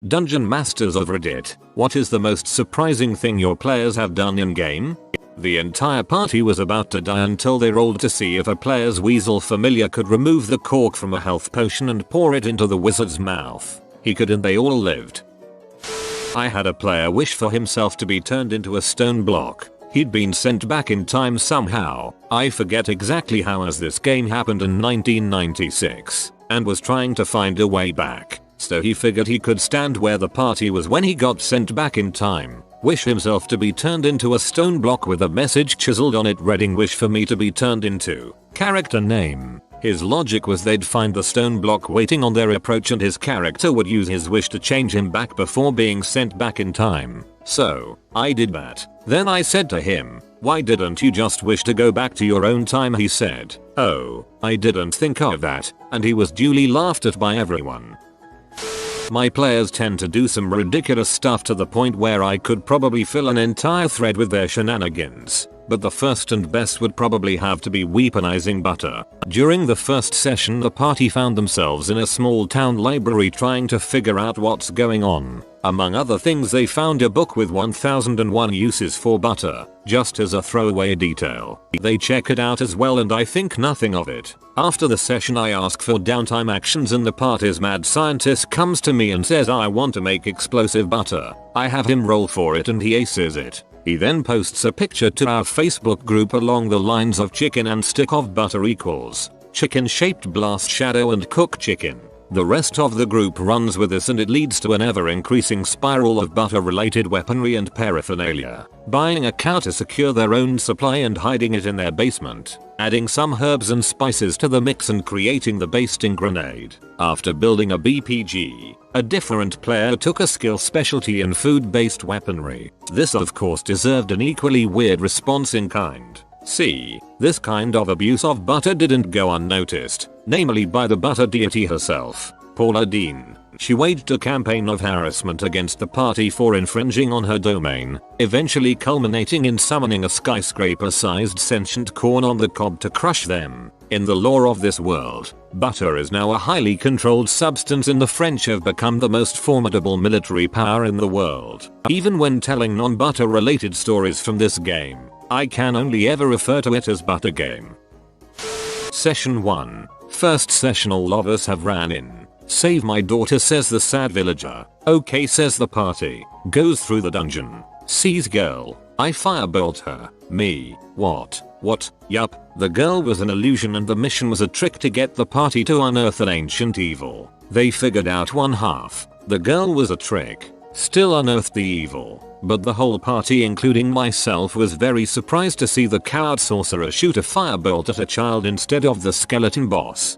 Dungeon Masters of Reddit, what is the most surprising thing your players have done in game? The entire party was about to die until they rolled to see if a player's weasel familiar could remove the cork from a health potion and pour it into the wizard's mouth. He could, and they all lived. I had a player wish for himself to be turned into a stone block. He'd been sent back in time somehow. I forget exactly how, as this game happened in 1996 and was trying to find a way back. So he figured he could stand where the party was when he got sent back in time, wish himself to be turned into a stone block with a message chiseled on it reading "wish for me to be turned into" character name. His logic was they'd find the stone block waiting on their approach and his character would use his wish to change him back before being sent back in time. So, I did that. Then I said to him, "Why didn't you just wish to go back to your own time?" He said, "Oh, I didn't think of that," and he was duly laughed at by everyone. My players tend to do some ridiculous stuff to the point where I could probably fill an entire thread with their shenanigans. But the first and best would probably have to be weaponizing butter. During the first session, the party found themselves in a small town library trying to figure out what's going on. Among other things, they found a book with 1001 uses for butter, just as a throwaway detail. They check it out as well, and I think nothing of it. After the session, I ask for downtime actions and the party's mad scientist comes to me and says I want to make explosive butter. I have him roll for it and he aces it. He then posts a picture to our Facebook group along the lines of "chicken and stick of butter equals chicken shaped blast shadow and cook chicken." The rest of the group runs with this, and it leads to an ever-increasing spiral of butter-related weaponry and paraphernalia. Buying a cow to secure their own supply and hiding it in their basement. Adding some herbs and spices to the mix and creating the basting grenade. After building a BPG, a different player took a skill specialty in food-based weaponry. This of course deserved an equally weird response in kind. See, this kind of abuse of butter didn't go unnoticed, namely by the butter deity herself, Paula Dean. She waged a campaign of harassment against the party for infringing on her domain, eventually culminating in summoning a skyscraper-sized sentient corn on the cob to crush them. In the lore of this world, butter is now a highly controlled substance, and the French have become the most formidable military power in the world. Even when telling non-butter related stories from this game, I can only ever refer to it as Butter Game. Session 1. First session, all of us have ran in. "Save my daughter," says the sad villager. "Okay," says the party. Goes through the dungeon. Sees girl. I firebolt her. Me. What? Yup. The girl was an illusion and the mission was a trick to get the party to unearth an ancient evil. They figured out one half. The girl was a trick. Still unearthed the evil. But the whole party, including myself, was very surprised to see the coward sorcerer shoot a firebolt at a child instead of the skeleton boss.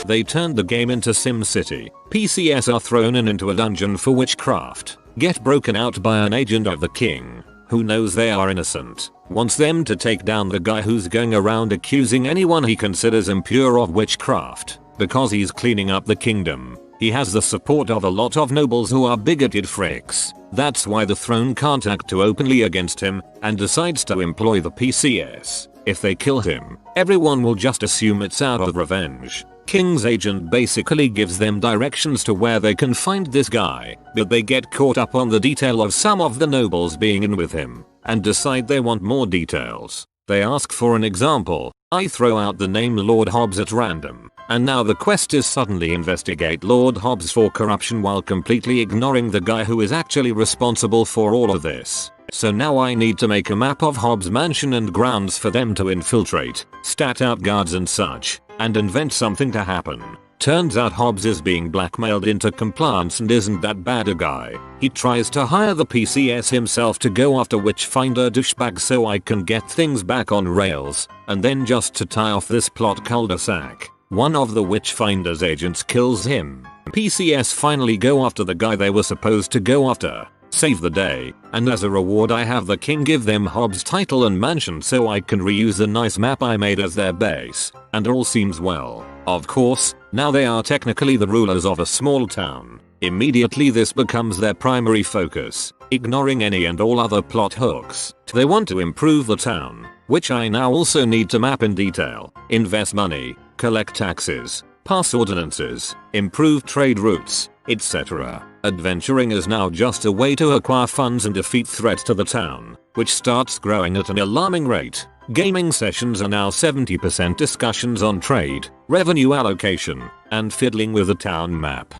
They turned the game into Sim City. PCS are thrown into a dungeon for witchcraft. Get broken out by an agent of the king, who knows they are innocent. Wants them to take down the guy who's going around accusing anyone he considers impure of witchcraft. Because he's cleaning up the kingdom, he has the support of a lot of nobles who are bigoted fricks. That's why the throne can't act too openly against him, and decides to employ the PCS. If they kill him, everyone will just assume it's out of revenge. King's agent basically gives them directions to where they can find this guy, but they get caught up on the detail of some of the nobles being in with him, and decide they want more details. They ask for an example. I throw out the name Lord Hobbs at random, and now the quest is suddenly investigate Lord Hobbs for corruption while completely ignoring the guy who is actually responsible for all of this. So now I need to make a map of Hobbs' mansion and grounds for them to infiltrate, stat out guards and such, and invent something to happen. Turns out Hobbs is being blackmailed into compliance and isn't that bad a guy. He tries to hire the PCS himself to go after Witchfinder douchebag so I can get things back on rails, and then just to tie off this plot cul-de-sac, one of the Witchfinder's agents kills him. PCS finally go after the guy they were supposed to go after. Save the day, and as a reward I have the king give them Hobbs' title and mansion so I can reuse the nice map I made as their base, and all seems well. Of course, now they are technically the rulers of a small town. Immediately this becomes their primary focus, ignoring any and all other plot hooks. They want to improve the town, which I now also need to map in detail, invest money, collect taxes, pass ordinances, improve trade routes, etc. Adventuring is now just a way to acquire funds and defeat threats to the town, which starts growing at an alarming rate. Gaming sessions are now 70% discussions on trade, revenue allocation, and fiddling with the town map.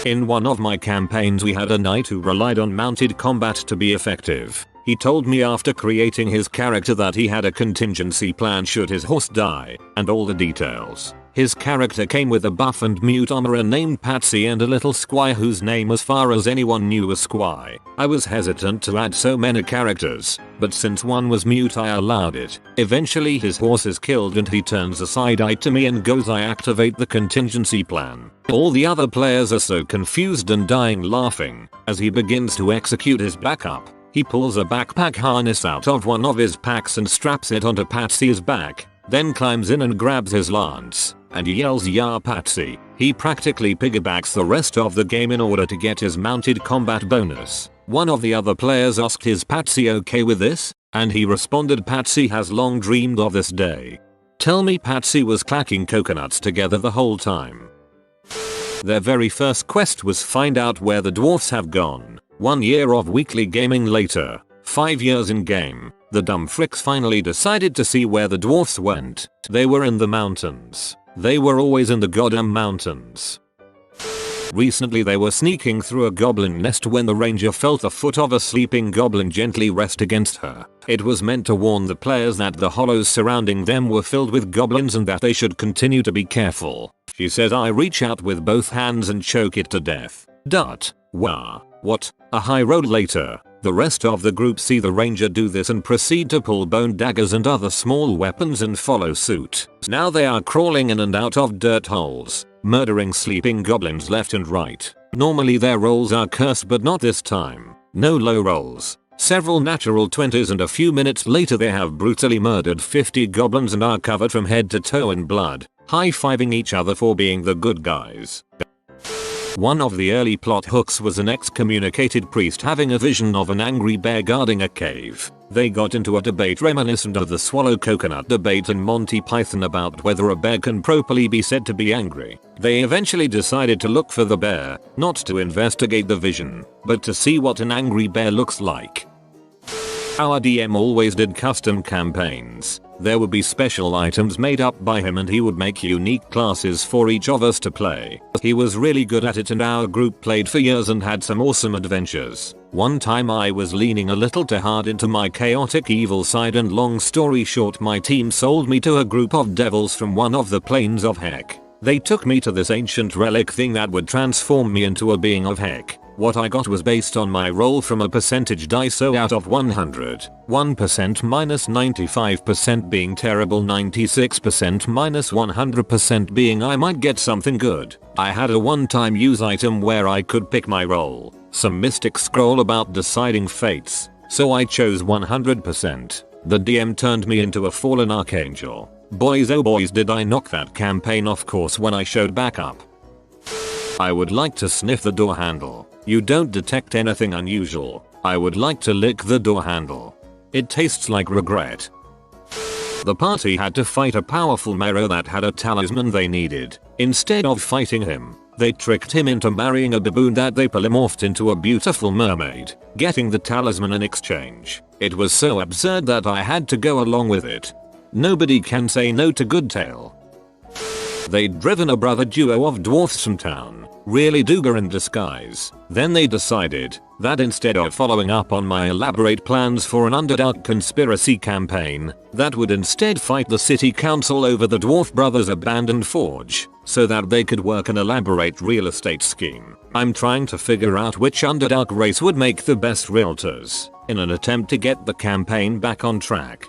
In one of my campaigns we had a knight who relied on mounted combat to be effective. He told me after creating his character that he had a contingency plan should his horse die, and all the details. His character came with a buff and mute armor named Patsy and a little squire whose name as far as anyone knew was Squire. I was hesitant to add so many characters, but since one was mute I allowed it. Eventually his horse is killed and he turns a side eye to me and goes, "I activate the contingency plan." All the other players are so confused and dying laughing. As he begins to execute his backup, he pulls a backpack harness out of one of his packs and straps it onto Patsy's back, then climbs in and grabs his lance, and yells, "Yeah, Patsy." He practically piggybacks the rest of the game in order to get his mounted combat bonus. One of the other players asked, "Is Patsy okay with this?" And he responded, "Patsy has long dreamed of this day." Tell me Patsy was clacking coconuts together the whole time. Their very first quest was find out where the dwarfs have gone. 1 year of weekly gaming later, 5 years in game, the dumb fricks finally decided to see where the dwarfs went. They were in the mountains. They were always in the goddamn mountains. Recently they were sneaking through a goblin nest when the ranger felt the foot of a sleeping goblin gently rest against her. It was meant to warn the players that the hollows surrounding them were filled with goblins and that they should continue to be careful. She says, "I reach out with both hands and choke it to death." Wah. What? A high road later, the rest of the group see the ranger do this and proceed to pull bone daggers and other small weapons and follow suit. Now they are crawling in and out of dirt holes, murdering sleeping goblins left and right. Normally their rolls are cursed, but not this time. No low rolls. Several natural 20s and a few minutes later they have brutally murdered 50 goblins and are covered from head to toe in blood, high-fiving each other for being the good guys. One of the early plot hooks was an excommunicated priest having a vision of an angry bear guarding a cave. They got into a debate reminiscent of the swallow coconut debate in Monty Python about whether a bear can properly be said to be angry. They eventually decided to look for the bear, not to investigate the vision, but to see what an angry bear looks like. Our DM always did custom campaigns. There would be special items made up by him and he would make unique classes for each of us to play. He was really good at it and our group played for years and had some awesome adventures. One time I was leaning a little too hard into my chaotic evil side and long story short my team sold me to a group of devils from one of the planes of heck. They took me to this ancient relic thing that would transform me into a being of heck. What I got was based on my roll from a percentage die, so out of 100, 1% minus 95% being terrible, 96% minus 100% being I might get something good. I had a one-time use item where I could pick my roll, some mystic scroll about deciding fates, so I chose 100%. The DM turned me into a fallen archangel. Boys oh boys did I knock that campaign off course when I showed back up. I would like to sniff the door handle. You don't detect anything unusual. I would like to lick the door handle. It tastes like regret. The party had to fight a powerful Mero that had a talisman they needed. Instead of fighting him, they tricked him into marrying a baboon that they polymorphed into a beautiful mermaid, getting the talisman in exchange. It was so absurd that I had to go along with it. Nobody can say no to good tale. They'd driven a brother duo of dwarfs from town, really Duga in disguise. Then they decided that instead of following up on my elaborate plans for an Underdark conspiracy campaign, that would instead fight the city council over the dwarf brothers' abandoned forge, so that they could work an elaborate real estate scheme. I'm trying to figure out which Underdark race would make the best realtors, in an attempt to get the campaign back on track.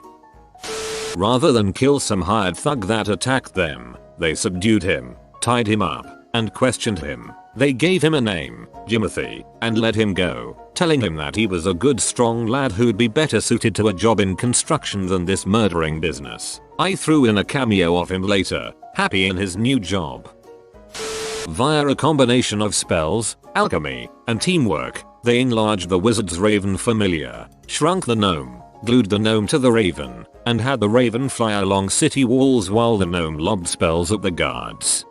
Rather than kill some hired thug that attacked them, they subdued him, tied him up, and questioned him. They gave him a name, Jimothy, and let him go, telling him that he was a good strong lad who'd be better suited to a job in construction than this murdering business. I threw in a cameo of him later, happy in his new job. Via a combination of spells, alchemy, and teamwork, they enlarged the wizard's raven familiar, shrunk the gnome, glued the gnome to the raven, and had the raven fly along city walls while the gnome lobbed spells at the guards.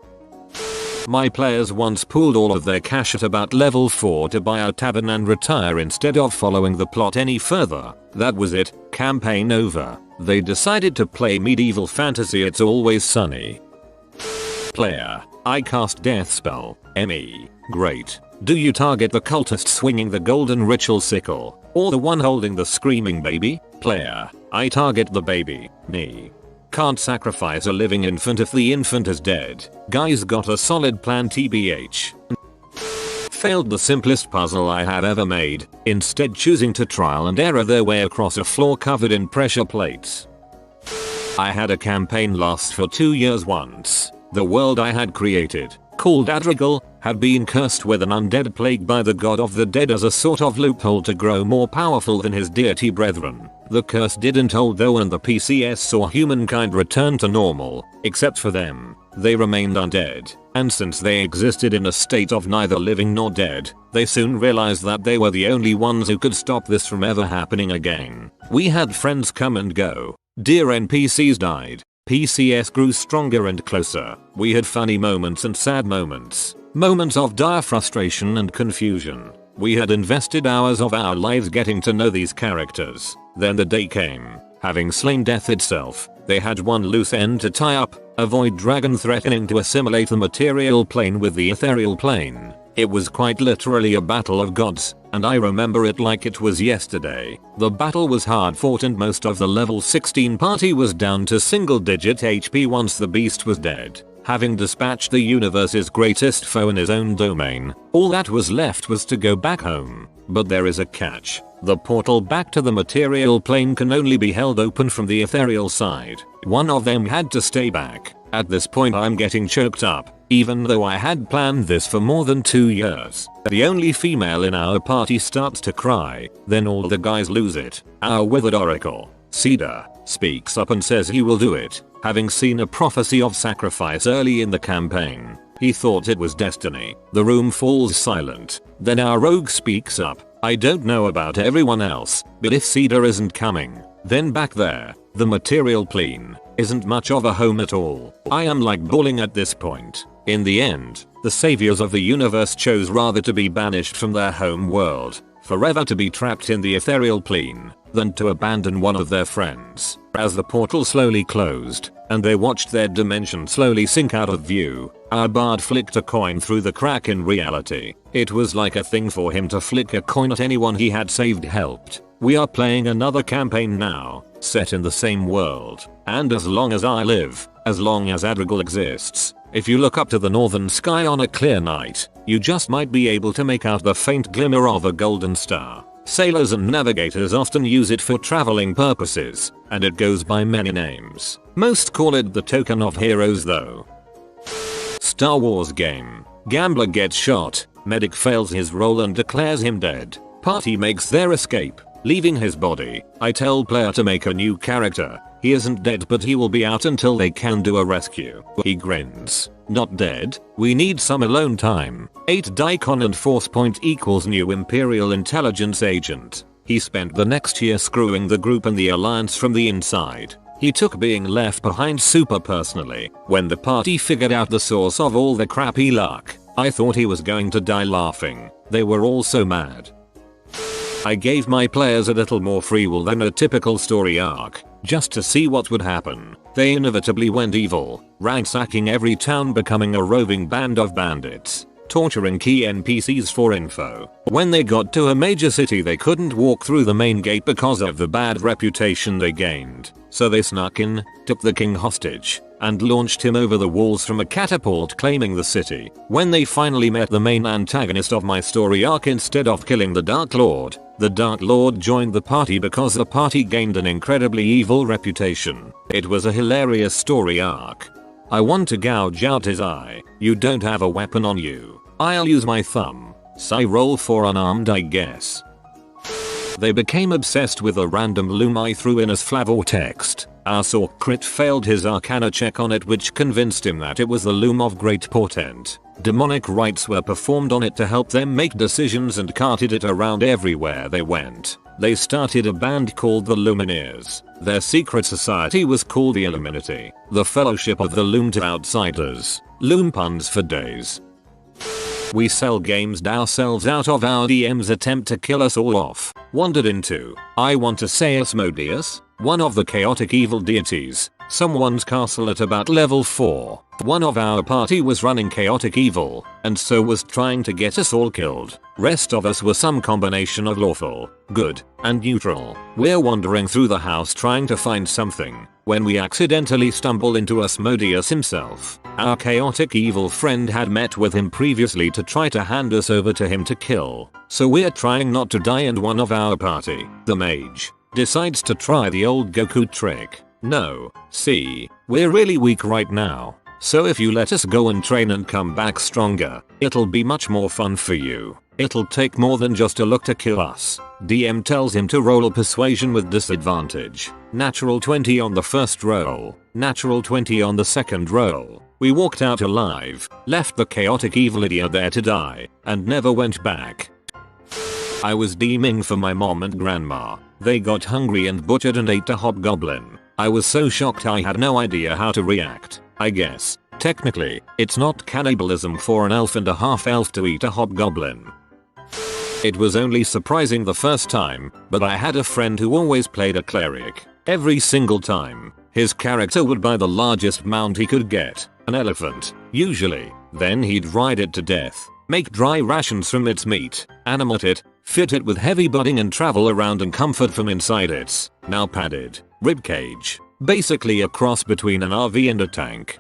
My players once pooled all of their cash at about level 4 to buy a tavern and retire instead of following the plot any further. That was it, campaign over. They decided to play medieval fantasy It's Always Sunny. Player: I cast death spell, ME. Great. Do you target the cultist swinging the golden ritual sickle, or the one holding the screaming baby? Player: I target the baby, me. Can't sacrifice a living infant if the infant is dead. Guys got a solid plan TBH. Failed the simplest puzzle I have ever made, instead choosing to trial and error their way across a floor covered in pressure plates. I had a campaign last for 2 years once. The world I had created, called Adrigal, had been cursed with an undead plague by the god of the dead as a sort of loophole to grow more powerful than his deity brethren. The curse didn't hold though, and the PCS saw humankind return to normal, except for them. They remained undead, and since they existed in a state of neither living nor dead, they soon realized that they were the only ones who could stop this from ever happening again. We had friends come and go. Dear NPCs died. PCS grew stronger and closer. We had funny moments and sad moments. Moments of dire frustration and confusion. We had invested hours of our lives getting to know these characters. Then the day came. Having slain death itself, they had one loose end to tie up, a void dragon threatening to assimilate the material plane with the ethereal plane. It was quite literally a battle of gods, and I remember it like it was yesterday. The battle was hard fought and most of the level 16 party was down to single digit HP once the beast was dead. Having dispatched the universe's greatest foe in his own domain, all that was left was to go back home. But there is a catch. The portal back to the material plane can only be held open from the ethereal side. One of them had to stay back. At this point I'm getting choked up. Even though I had planned this for more than 2 years. The only female in our party starts to cry, then all the guys lose it. Our withered oracle, Cedar, speaks up and says he will do it, having seen a prophecy of sacrifice early in the campaign. He thought it was destiny. The room falls silent. Then our rogue speaks up. I don't know about everyone else, but if Cedar isn't coming, then back there, the material plane, isn't much of a home at all. I am like bawling at this point. In the end, the saviors of the universe chose rather to be banished from their home world, forever to be trapped in the ethereal plane, than to abandon one of their friends. As the portal slowly closed, and they watched their dimension slowly sink out of view, our bard flicked a coin through the crack in reality. It was like a thing for him to flick a coin at anyone he had saved helped. We are playing another campaign now, set in the same world, and as long as I live, as long as Adrigal exists, if you look up to the northern sky on a clear night, you just might be able to make out the faint glimmer of a golden star. Sailors and navigators often use it for traveling purposes, and it goes by many names. Most call it the token of heroes though. Star Wars game. Gambler gets shot, medic fails his role and declares him dead. Party makes their escape, leaving his body. I tell player to make a new character. He isn't dead but he will be out until they can do a rescue. He grins. Not dead. We need some alone time. 8 daikon and force point equals new Imperial intelligence agent. He spent the next year screwing the group and the alliance from the inside. He took being left behind super personally. When the party figured out the source of all the crappy luck, I thought he was going to die laughing. They were all so mad. I gave my players a little more free will than a typical story arc, just to see what would happen. They inevitably went evil, ransacking every town, becoming a roving band of bandits, torturing key NPCs for info. When they got to a major city they couldn't walk through the main gate because of the bad reputation they gained. So they snuck in, took the king hostage, and launched him over the walls from a catapult claiming the city. When they finally met the main antagonist of my story arc, instead of killing the Dark Lord joined the party because the party gained an incredibly evil reputation. It was a hilarious story arc. I want to gouge out his eye. You don't have a weapon on you. I'll use my thumb. So I roll for unarmed I guess. They became obsessed with a random loom I threw in as flavor text. Our Sork crit failed his arcana check on it, which convinced him that it was the loom of great portent. Demonic rites were performed on it to help them make decisions and carted it around everywhere they went. They started a band called the Lumineers. Their secret society was called the Illuminati, the Fellowship of the Loom to Outsiders. Loom puns for days. We sell games ourselves out of our DM's attempt to kill us all off. Wandered into, I want to say Asmodeus, one of the chaotic evil deities, someone's castle at about level 4. One of our party was running chaotic evil, and so was trying to get us all killed. Rest of us were some combination of lawful, good, and neutral. We're wandering through the house trying to find something, when we accidentally stumble into Asmodeus himself. Our chaotic evil friend had met with him previously to try to hand us over to him to kill. So we're trying not to die, and one of our party, the mage, decides to try the old Goku trick. No, see, we're really weak right now. So if you let us go and train and come back stronger, it'll be much more fun for you. It'll take more than just a look to kill us. DM tells him to roll a persuasion with disadvantage. Natural 20 on the first roll. Natural 20 on the second roll. We walked out alive, left the chaotic evil idiot there to die, and never went back. I was deeming for my mom and grandma. They got hungry and butchered and ate a hobgoblin. I was so shocked I had no idea how to react. I guess, technically, it's not cannibalism for an elf and a half-elf to eat a hobgoblin. It was only surprising the first time, but I had a friend who always played a cleric. Every single time, his character would buy the largest mount he could get, an elephant, usually. Then he'd ride it to death, make dry rations from its meat, animate it, fit it with heavy bedding and travel around and comfort from inside its, now padded, ribcage. Basically a cross between an RV and a tank.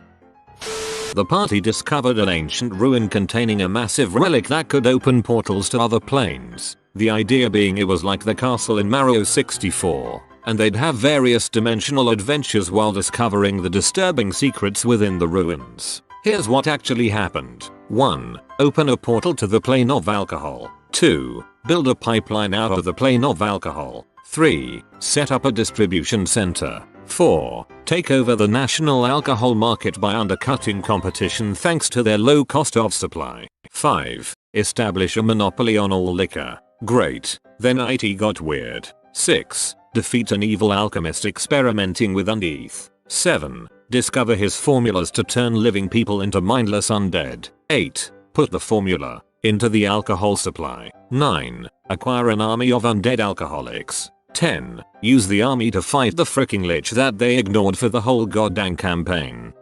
The party discovered an ancient ruin containing a massive relic that could open portals to other planes. The idea being it was like the castle in Mario 64, and they'd have various dimensional adventures while discovering the disturbing secrets within the ruins. Here's what actually happened. 1. Open a portal to the plane of alcohol. 2. Build a pipeline out of the plane of alcohol. 3. Set up a distribution center. 4. Take over the national alcohol market by undercutting competition thanks to their low cost of supply. 5. Establish a monopoly on all liquor. Great. Then IT got weird. 6. Defeat an evil alchemist experimenting with undeath. 7. Discover his formulas to turn living people into mindless undead. 8. Put the formula into the alcohol supply. 9. Acquire an army of undead alcoholics. 10. Use the army to fight the fricking lich that they ignored for the whole goddamn campaign.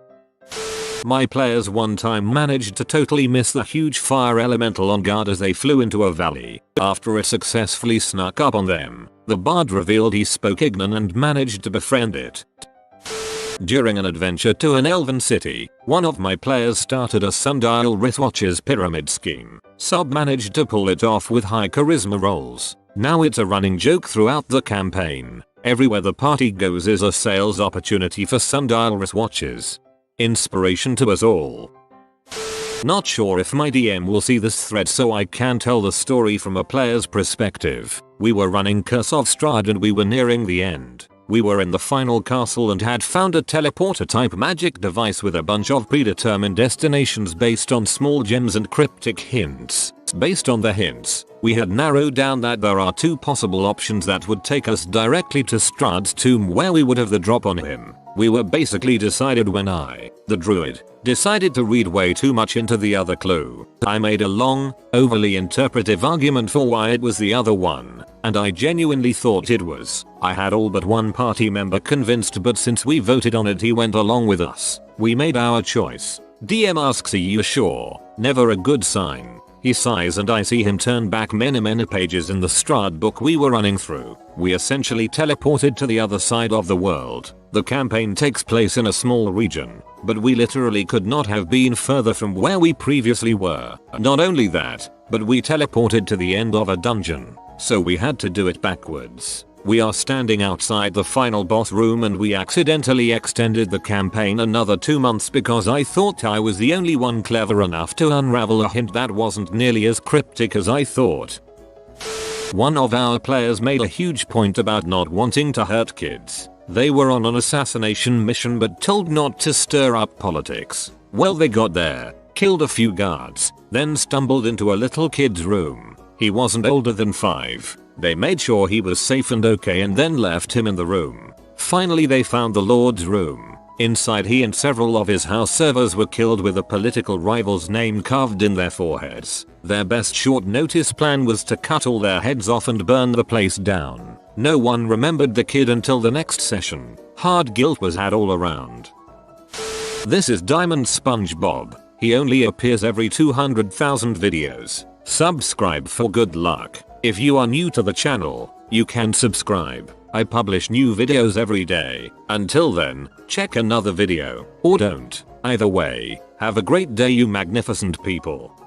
My players one time managed to totally miss the huge fire elemental on guard as they flew into a valley. After it successfully snuck up on them, the bard revealed he spoke Ignan and managed to befriend it. During an adventure to an elven city, one of my players started a sundial wristwatches pyramid scheme. Sub managed to pull it off with high charisma rolls. Now it's a running joke throughout the campaign. Everywhere the party goes is a sales opportunity for sundial wristwatches. Inspiration to us all. Not sure if my DM will see this thread, so I can tell the story from a player's perspective. We were running Curse of Strahd and we were nearing the end. We were in the final castle and had found a teleporter type magic device with a bunch of predetermined destinations based on small gems and cryptic hints. Based on the hints, we had narrowed down that there are 2 possible options that would take us directly to Strahd's tomb where we would have the drop on him. We were basically decided when I, the druid, decided to read way too much into the other clue. I made a long, overly interpretive argument for why it was the other one, and I genuinely thought it was. I had all but one party member convinced, but since we voted on it he went along with us. We made our choice. DM asks, are you sure? Never a good sign. He sighs and I see him turn back many pages in the Strahd book we were running through. We essentially teleported to the other side of the world. The campaign takes place in a small region, but we literally could not have been further from where we previously were. Not only that, but we teleported to the end of a dungeon, so we had to do it backwards. We are standing outside the final boss room and we accidentally extended the campaign another 2 months because I thought I was the only one clever enough to unravel a hint that wasn't nearly as cryptic as I thought. One of our players made a huge point about not wanting to hurt kids. They were on an assassination mission but told not to stir up politics. Well, they got there, killed a few guards, then stumbled into a little kid's room. He wasn't older than 5. They made sure he was safe and okay and then left him in the room. Finally they found the Lord's room. Inside he and several of his house servers were killed with a political rival's name carved in their foreheads. Their best short notice plan was to cut all their heads off and burn the place down. No one remembered the kid until the next session. Hard guilt was had all around. This is Diamond SpongeBob. He only appears every 200,000 videos. Subscribe for good luck. If you are new to the channel, you can subscribe. I publish new videos every day. Until then, check another video, or don't. Either way, have a great day you magnificent people.